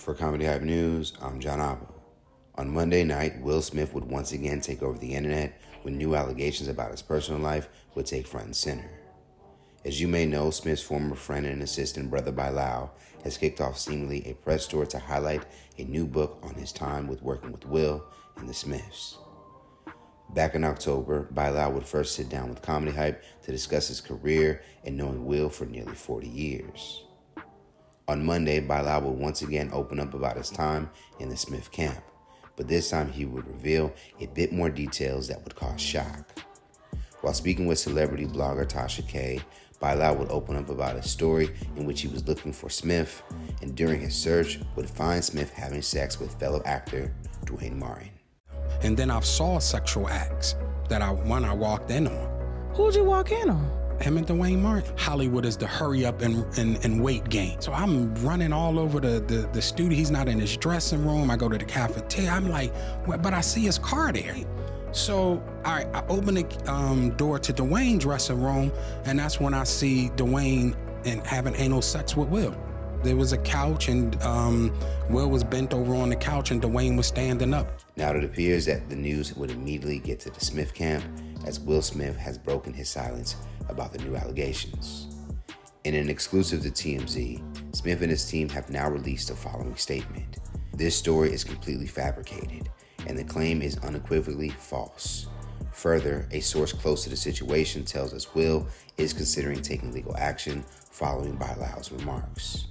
For Comedy Hype News, I'm John Abba. On Monday night, Will Smith would once again take over the internet when new allegations about his personal life would take front and center. As you may know, Smith's former friend and assistant, Brother Bilal, has kicked off seemingly a press tour to highlight a new book on his time with working with Will and the Smiths. Back in October, Bilal would first sit down with Comedy Hype to discuss his career and knowing Will for nearly 40 years. On Monday, Bilal would once again open up about his time in the Smith camp, but this time he would reveal a bit more details that would cause shock. While speaking with celebrity blogger Tasha K, Bilal would open up about a story in which he was looking for Smith, and during his search would find Smith having sex with fellow actor Duane Martin. And then I saw sexual acts that I walked in on. Who'd you walk in on? Him and Duane Martin. Hollywood is the hurry up and wait game. So I'm running all over the studio. He's not in his dressing room. I go to the cafeteria. I'm like, well, but I see his car there. So I open the door to Duane's dressing room, and that's when I see Duane and having anal sex with Will. There was a couch, and Will was bent over on the couch, and Duane was standing up. Now it appears that the news would immediately get to the Smith camp, as Will Smith has broken his silence about the new allegations. In an exclusive to TMZ, Smith and his team have now released the following statement. This story is completely fabricated, and the claim is unequivocally false. Further, a source close to the situation tells us Will is considering taking legal action following Bilal's remarks.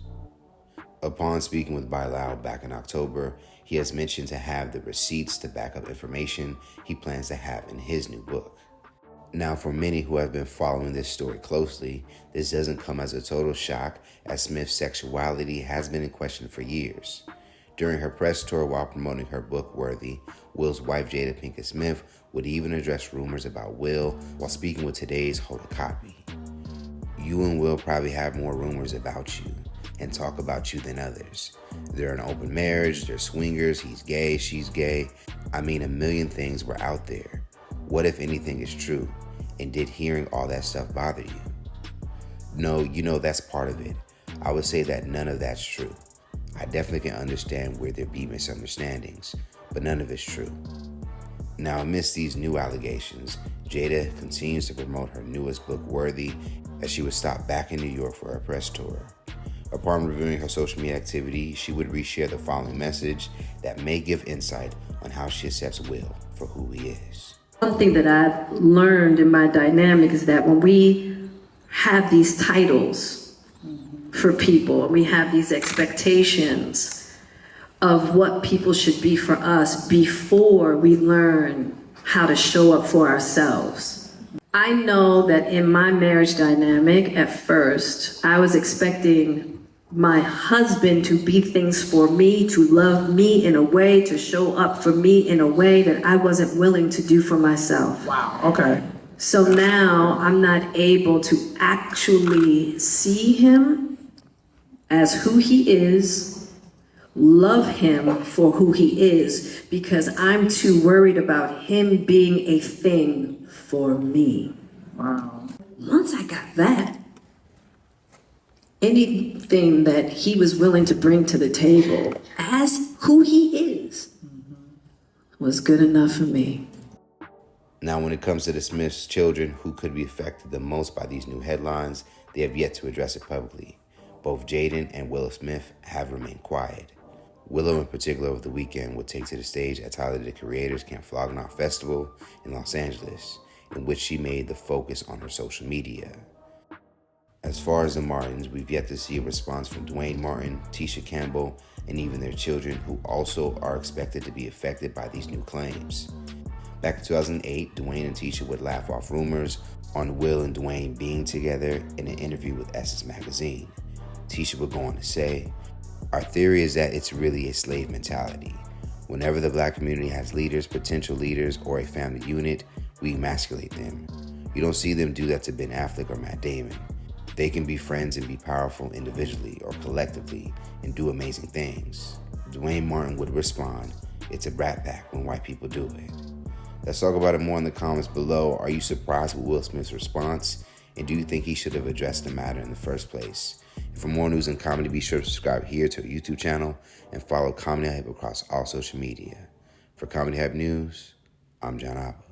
Upon speaking with Bilal back in October, he has mentioned to have the receipts to back up information he plans to have in his new book. Now, for many who have been following this story closely, this doesn't come as a total shock, as Smith's sexuality has been in question for years. During her press tour while promoting her book, Worthy, Will's wife, Jada Pinkett Smith, would even address rumors about Will while speaking with today's Hold a Copy. You and Will probably have more rumors about you and talk about you than others. They're in an open marriage, they're swingers, he's gay, she's gay. I mean, a million things were out there. What if anything is true? And did hearing all that stuff bother you? No, you know that's part of it. I would say that none of that's true. I definitely can understand where there be misunderstandings, but none of it's true. Now, amidst these new allegations, Jada continues to promote her newest book, Worthy, as she was stopped back in New York for a press tour. Upon reviewing her social media activity, she would reshare the following message that may give insight on how she accepts Will for who he is. One thing that I've learned in my dynamic is that when we have these titles for people, and we have these expectations of what people should be for us before we learn how to show up for ourselves. I know that in my marriage dynamic, at first, I was expecting my husband to be things for me, to love me in a way, to show up for me in a way that I wasn't willing to do for myself. Wow, okay. So now I'm not able to actually see him as who he is, love him for who he is, because I'm too worried about him being a thing for me. Wow. Once I got that, anything that he was willing to bring to the table as who he is was good enough for me. Now, when it comes to the Smiths' children who could be affected the most by these new headlines, they have yet to address it publicly. Both Jaden and Willow Smith have remained quiet. Willow, in particular, over the weekend would take to the stage at Tyler, the Creator's Camp Flog Gnaw Festival in Los Angeles, in which she made the focus on her social media. As far as the Martins, we've yet to see a response from Duane Martin, Tisha Campbell, and even their children, who also are expected to be affected by these new claims. Back in 2008, Duane and Tisha would laugh off rumors on Will and Duane being together in an interview with Essence magazine. Tisha would go on to say, "Our theory is that it's really a slave mentality. Whenever the Black community has leaders, potential leaders, or a family unit, we emasculate them. You don't see them do that to Ben Affleck or Matt Damon. They can be friends and be powerful individually or collectively and do amazing things." Duane Martin would respond, "It's a brat pack when white people do it." Let's talk about it more in the comments below. Are you surprised with Will Smith's response? And do you think he should have addressed the matter in the first place? And for more news and comedy, be sure to subscribe here to our YouTube channel and follow Comedy Hype across all social media. For Comedy Hype News, I'm John Appa.